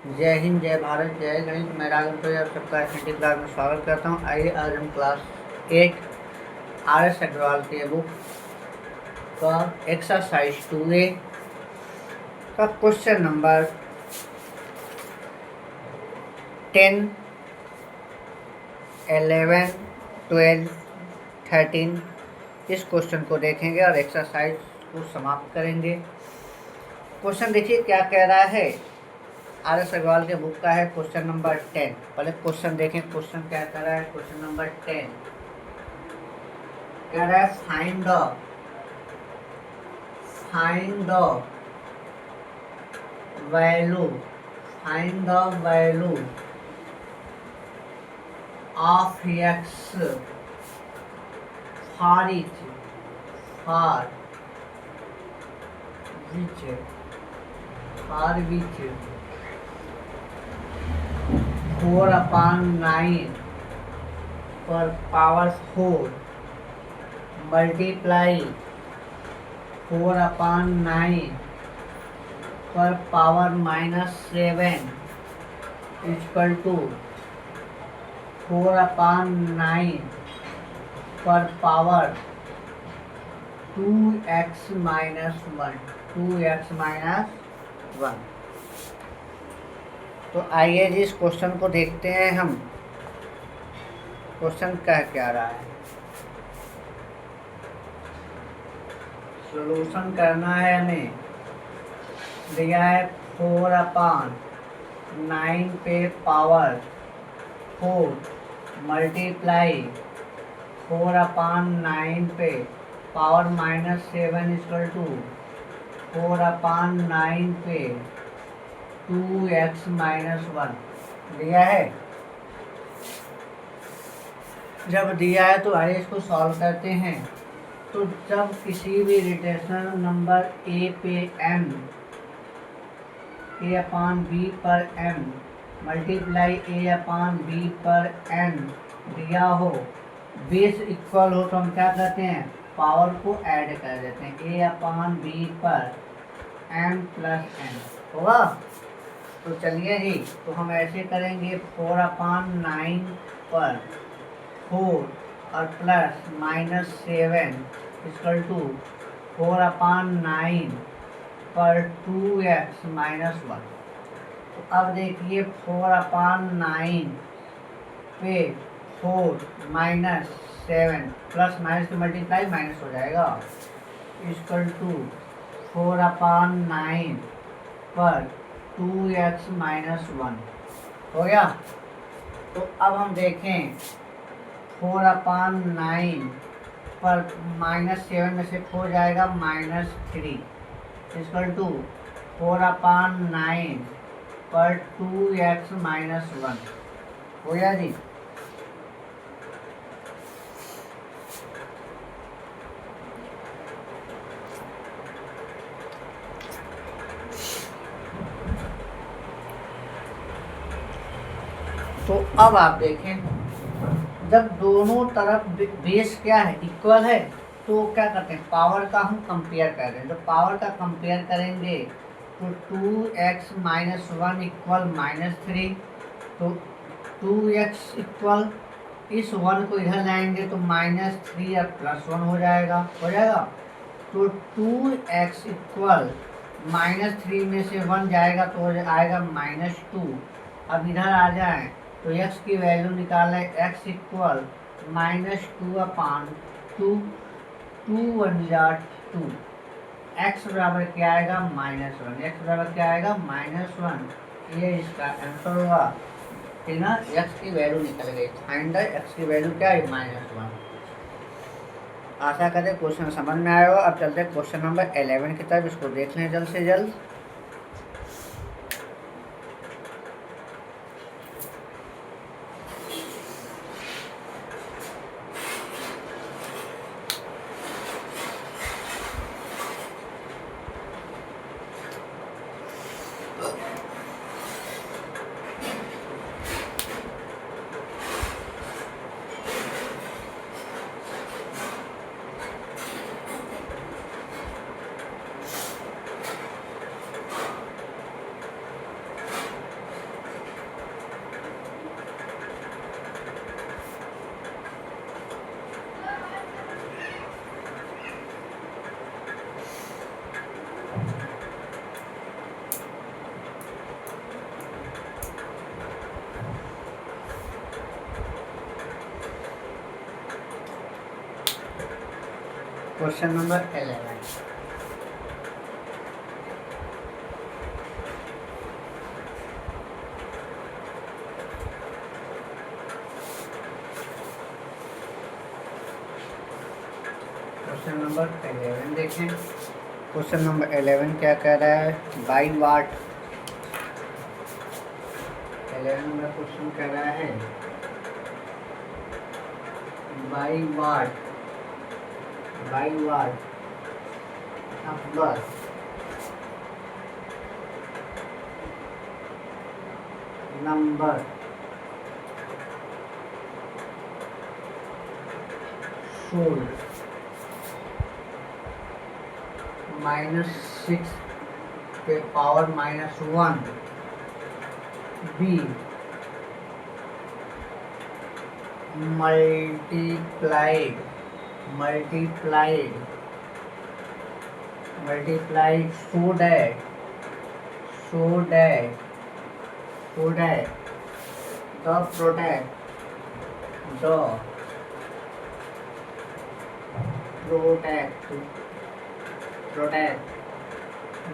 जय हिंद, जय भारत, जय गणित। मैं राघव तो आप सबका एसएनटी क्लास में स्वागत करता हूँ। आइए आज हम क्लास 8 RS अग्रवाल के बुक का एक्सरसाइज 2A का क्वेश्चन नंबर 10, 11, 12, 13 इस क्वेश्चन को देखेंगे और एक्सरसाइज को समाप्त करेंगे। क्वेश्चन देखिए क्या कह रहा है। RS अग्रवाल के बुक का है क्वेश्चन नंबर 10। पहले क्वेश्चन देखें, क्वेश्चन क्या कर रहा है। क्वेश्चन नंबर 10 कह रहा है find the value of x for which 4/9 पर पावर 4 मल्टीप्लाई 4/9 पर पावर -7 इक्वल टू 4/9 पर पावर 2x - 1। तो आइए जी इस क्वेश्चन को देखते हैं हम। क्वेश्चन क्या रहा है। सॉल्यूशन करना है हमें। दिया है 4/9 पे पावर 4 मल्टीप्लाई 4/9 पे पावर -7 इक्वल टू 4/9 पे 2x - 1 दिया है। जब दिया है तो आइए इसको सॉल्व करते हैं। तो जब किसी भी रिलेशनल नंबर a पे m a/b पर m मल्टीप्लाई a/b पर n दिया हो, बेस इक्वल हो, तो हम क्या करते हैं, पावर को ऐड कर देते हैं। a/b पर m प्लस n होगा। तो चलिए जी, तो हम ऐसे करेंगे 4/9 पर 4 और प्लस -7 इक्वल टू 4/9 पर 2x - 1। तो अब देखिए 4/9 पे 4 -7 प्लस माइनस के मल्टीप्लाई माइनस हो जाएगा इक्वल टू 4/9 पर 2x - 1 हो गया। तो अब हम देखें 4/9 पर -7 में से 4 जाएगा -3 इक्वल टू 4/9 पर 2x - 1 हो गया जी। तो अब आप देखें, जब दोनों तरफ बेस क्या है, इक्वल है, तो क्या करते हैं, पावर का हम कंपेयर कर रहे हैं। जब पावर का कंपेयर करेंगे तो 2x - 1 इक्वल -3, तो 2x इक्वल इस 1 को इधर लाएंगे तो -3 और +1 हो जाएगा। तो 2x इक्वल -3 में से 1 जाएगा तो आएगा -2। अब इधर आ जाए तो x की वैल्यू निकालें। x equal -2/2, 2 1 2। x बराबर क्या आएगा, -1। x बराबर क्या आएगा, -1। ये इसका आंसर होगा, ठीक ना। x की वैल्यू निकल गई। फाइंड द x की वैल्यू क्या है, -1। आशा करें क्वेश्चन समझ में आया हो। अब चलते हैं क्वेश्चन नंबर 11 की तरफ। इसको देख लें जल्द से जल्द। Question number 11। क्वेश्चन नंबर 11 देखें। क्वेश्चन नंबर 11 क्या कह रहा है? By what. 11 नंबर क्वेश्चन कह रहा है बाई वाट नंबर should -6 पे power -1 be multiplied so that the product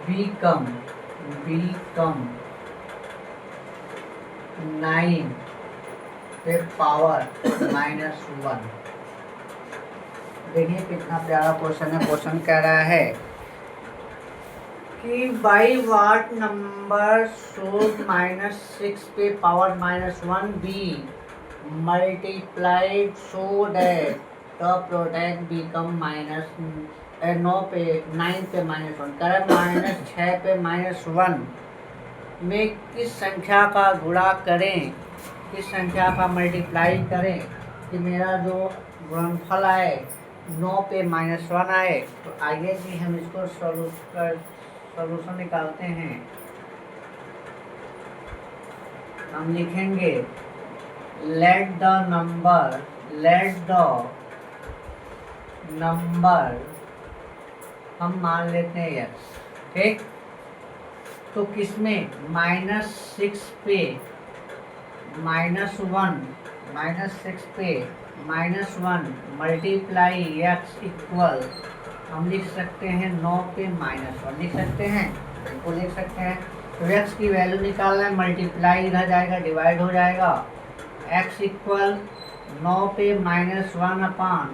become 9 पे पावर -1। देखिए कितना प्यारा क्वेश्चन है। क्वेश्चन कह रहा है कि बाई वाट नंबर should -6 पे power -1 be multiplied so that the product become -9 पे -1 करें -6 पे -1 में किस संख्या का गुणा करें, किस संख्या का मल्टीप्लाई करें कि मेरा जो गुणनफल आए 9 पे -1 आए। तो आइए जी हम इसको सॉल्यूशन निकालते हैं। हम लिखेंगे लेट द नंबर हम मान लेते हैं यस, ठीक। तो किसमें -6 पे -6 पे -1 मल्टीप्लाई x इक्वल हम लिख सकते हैं 9 पे -1 लिख सकते हैं, बिल्कुल लिख सकते हैं। तो x की वैल्यू निकालना है, मल्टीप्लाई इधर जाएगा डिवाइड हो जाएगा, x इक्वल 9 पे -1 अपान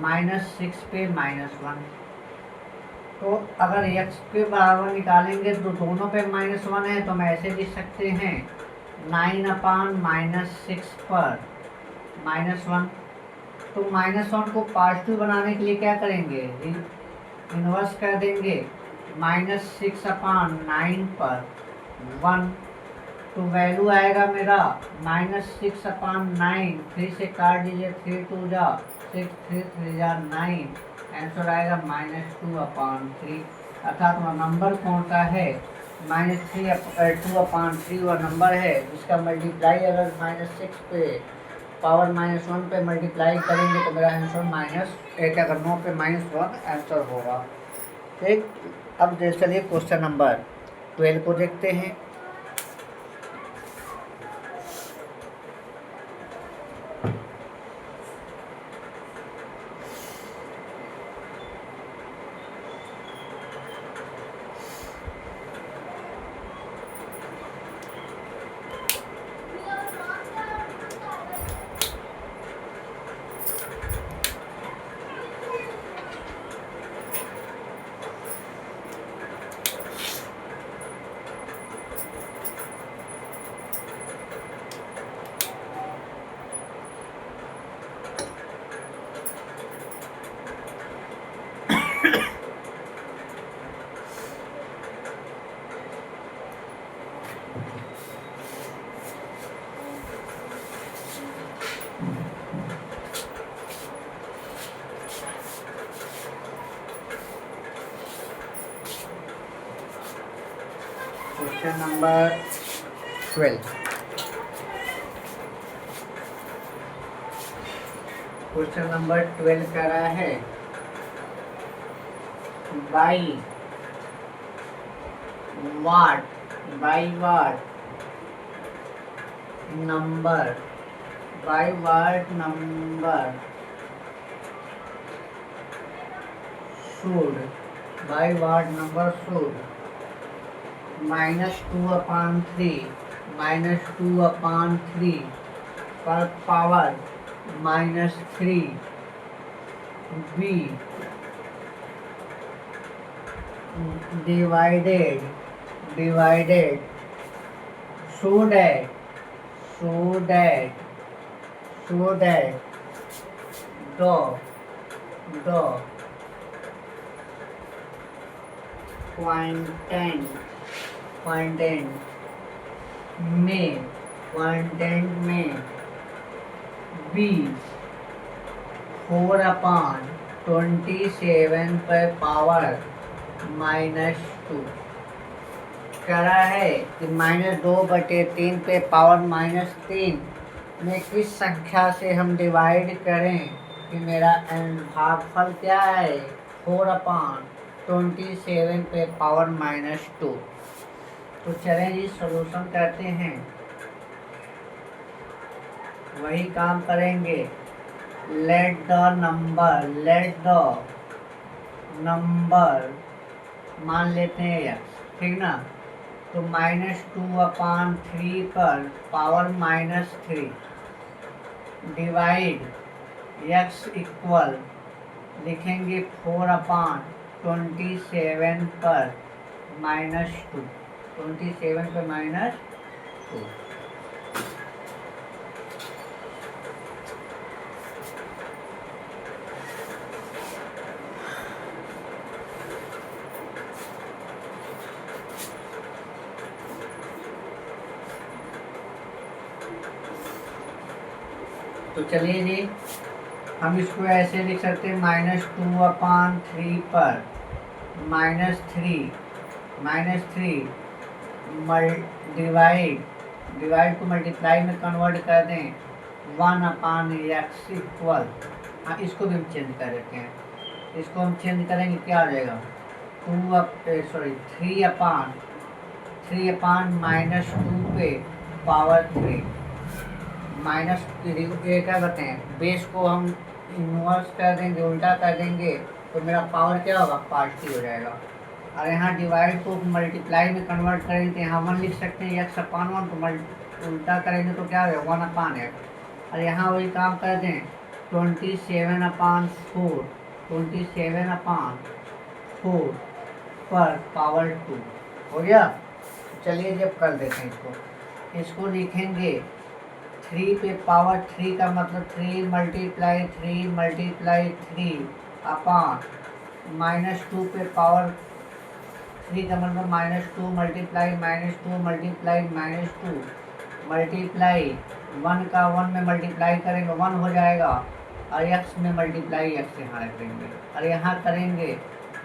-6 पे -1। तो अगर x के बराबर निकालेंगे तो दोनों पे -1 है, तो हम ऐसे लिख सकते हैं 9 अपान -6 पर -1। तो -1 को पॉजिटिव बनाने के लिए क्या करेंगे? इन्वर्स कर देंगे, -6 अपान 9 पर 1। तो वैल्यू आएगा मेरा -6 अपान 9, 3 से काट दीजिए, 3 2 जा 6, 3 3 जा 9, आंसर आएगा -2 अपान 3। अर्थात वह नंबर कौन सा है? -2 अपान 3 वह नंबर है जिसका मल्टीप्लाई अगर -6 पे पावर -1 पे मल्टीप्लाई करेंगे तो मेरा आंसर अगर 9 पे -1 आंसर होगा, ठीक। अब चलिए क्वेश्चन नंबर 12 को देखते हैं। Question number 12। क्वेश्चन नंबर 12 कह रहा है by what number should, by what number should -2/3 -2/3 per power -3 be divided so that the quotient may be 4/27 per power -2। कह रहा है कि -2/3 पे पावर -3 में किस संख्या से हम डिवाइड करें कि मेरा भागफल क्या है 4/27 पे पावर -2। तो चलें जी सॉल्यूशन करते हैं, वही काम करेंगे। लेट द नंबर मान लेते हैं यक्स, ठीक ना। तो -2/3 पर पावर -3 डिवाइड यक्स इक्वल लिखेंगे 4/27 पर -2, 27 पर -2। तो चलिए जी हम इसको ऐसे लिख सकते हैं -2/3 पर -3 डिवाइड को मल्टीप्लाई में कन्वर्ट कर दें 1/x इक्वल, हाँ इसको भी हम चेंज कर देते हैं। इसको हम चेंज करेंगे क्या आ जाएगा 3/-2 पे पावर 3 माइनस ये क्या करते हैं, बेस को हम इन्वर्स कर देंगे, उल्टा कर देंगे, तो मेरा पावर क्या होगा पॉजिटिव हो जाएगा। और यहाँ डिवाइड को मल्टीप्लाई में कन्वर्ट करेंगे तो यहाँ 1 लिख सकते हैं x/1, तो उल्टा करेंगे तो क्या होगा 1/x। और यहाँ वही काम कर दें 27/4 पर पावर 2 हो गया। चलिए जब कर देते हैं इसको लिखेंगे 3 पे पावर 3 का मतलब 3 × 3 अपॉन -2 पे पावर 3 का मतलब -2 मल्टीप्लाई -2 1 का 1 में मल्टीप्लाई करेंगे 1 हो जाएगा, और x में मल्टीप्लाई x यहाँ रखेंगे, और यहाँ करेंगे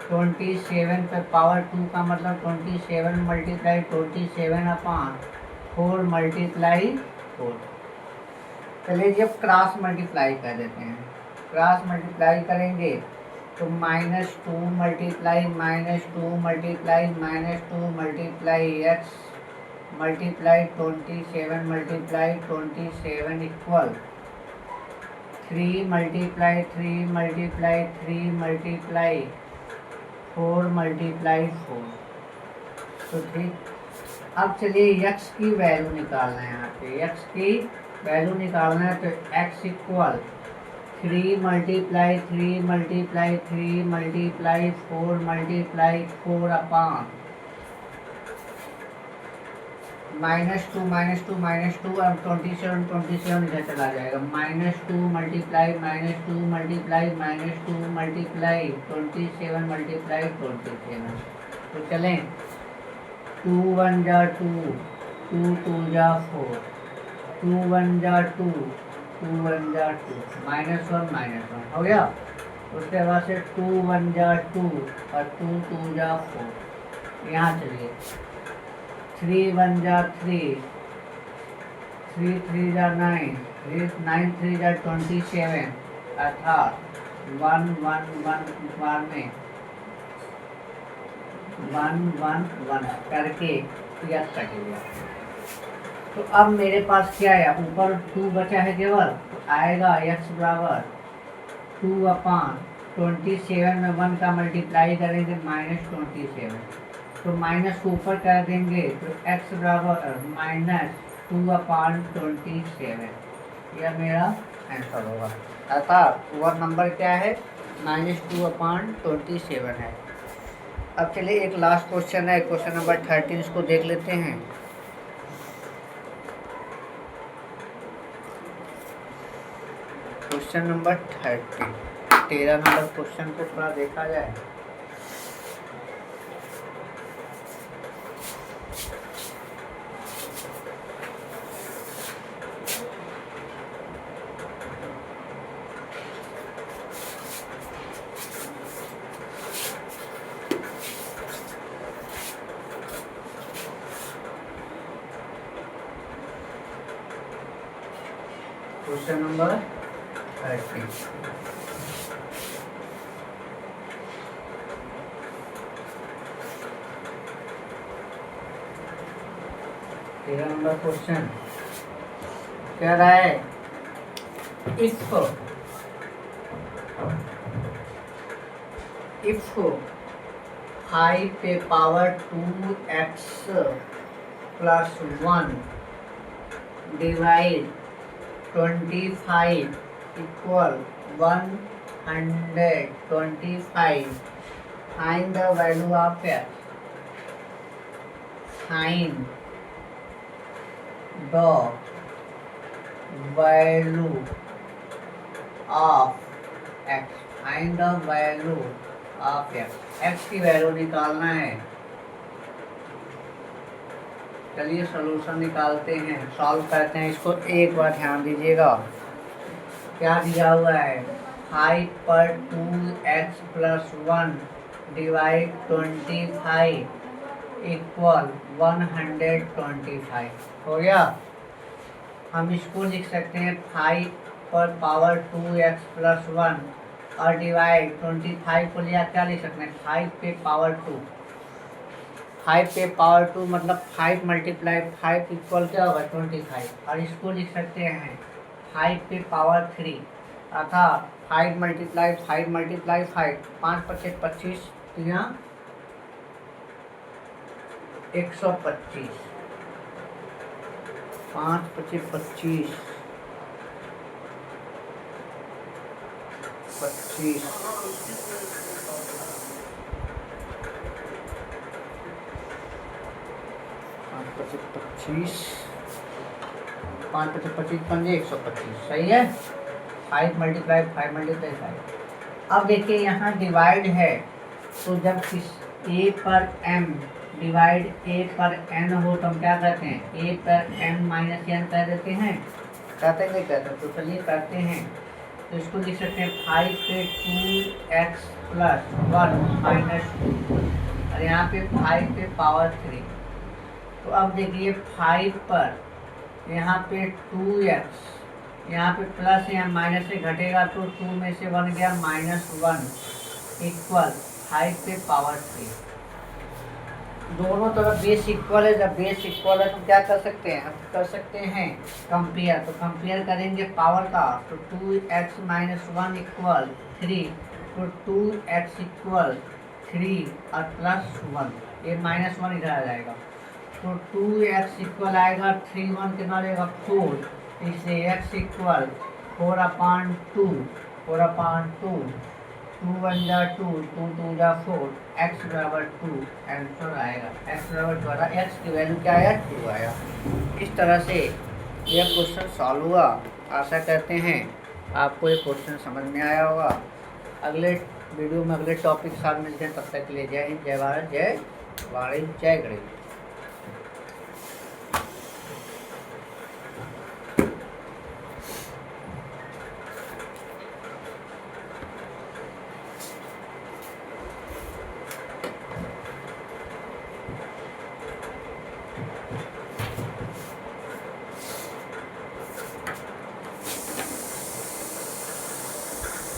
27 पे पावर 2 का मतलब 27 × 27/4 × 4। चलिए जब क्रॉस मल्टीप्लाई कर देते हैं, क्रॉस मल्टीप्लाई करेंगे तो -2 मल्टीप्लाई x मल्टीप्लाई 27 इक्वल 3 × 4 तो ठीक। अब चलिए x की वैल्यू निकालना है, यहाँ पे x की वैल्यू निकालना है तो x इक्वल 3 × 4 अपॉन -2 अब 27 इधर चला जाएगा, -2 मल्टीप्लाई 27 तो चलें 2 1 जा 2 2 2 जा 4 2 1 जा 2 2 1 जा 2 -1 हो गया। उसके बाद से 2 1 जा 2 और 2 2 जा 4। यहाँ चलिए 3 1 जा 3 3 3 जा 9 9 3 जा 27 अर्थात 1 1 1 बार में 1 1 1 करके यह कट गया। तो अब मेरे पास क्या है, ऊपर 2 बचा है केवल, तो आएगा x बराबर 2/3 27 में 1 का मल्टीप्लाई करेंगे -27, तो माइनस को ऊपर कर देंगे तो x बराबर -2/27। यह मेरा आंसर होगा। अर्थात वह नंबर क्या है, -2/27 है। अब चलिए एक लास्ट क्वेश्चन है, क्वेश्चन नंबर 13, इसको देख लेते हैं। क्वेश्चन नंबर 13 नंबर क्वेश्चन को थोड़ा देखा जाए। क्वेश्चन नंबर 13 नंबर क्वेश्चन कह रहा है, इफ 5 पे power 2x + 1 divide 25 equal 125, find the value of x, find the value of x, find the value of x, x की वैल्यू निकालना है। चलिए सॉल्यूशन निकालते हैं, सॉल्व करते हैं इसको। एक बार ध्यान दीजिएगा क्या दिया हुआ है, 5 पर 2x + 1 डिवाइड 25 इक्वल 125 हो गया। हम इसको लिख सकते हैं 5 पर पावर 2x + 1 और डिवाइड 25 को लिया क्या लिख सकते हैं, 5 पे पावर 2, 5 पे पावर 2 मतलब 5 × 5 इक्वल क्या होगा 25, और इसको लिख सकते हैं 5 पे पावर 3 अर्थात 5 × 5 × 5, 5 × 25 25 यहाँ 125, 5 × 25 25 25 5 × 25 पंजे 125, सही है। 5 × 5 × 5। अब देखिए यहाँ डिवाइड है, तो जब किस a पर m डिवाइड a पर n हो तो हम क्या करते हैं, a पर m - n कर देते हैं, कहते हैं तो चलिए करते हैं। तो इसको लिख सकते हैं 5 पे 2x + 1 - 2 और यहाँ पे 5 पे पावर 3। तो अब देखिए 5 पर यहाँ पे 2x, यहाँ पे प्लस या माइनस से घटेगा तो 2 में से 1 गया -1 इक्वल 5 पे पावर 3। दोनों तरफ बेस इक्वल है, जब बेस इक्वल है तो क्या कर सकते हैं, हम कर सकते हैं कंपेयर। तो कंपेयर करेंगे पावर का, तो 2x - 1 इक्वल 3, तो 2x इक्वल 3 और +1, ये -1 इधर आ जाएगा, तो 2x इक्वल आएगा 3 1 कितना रहेगा 4, इसलिए x इक्वल 4/2, 4/2, 2 1 जा 2, 2 2 जा 4, x बराबर 2 आंसर आएगा। x बराबर द्वारा x की वैल्यू क्या आया, 2 आया। इस तरह से यह क्वेश्चन सॉल्व हुआ। आशा करते हैं आपको ये क्वेश्चन समझ में आया होगा। अगले वीडियो में अगले टॉपिक के साथ मिलते हैं, तब तक के लिए जय हिंद, जय भारत, जय वाणी, जय गणेश।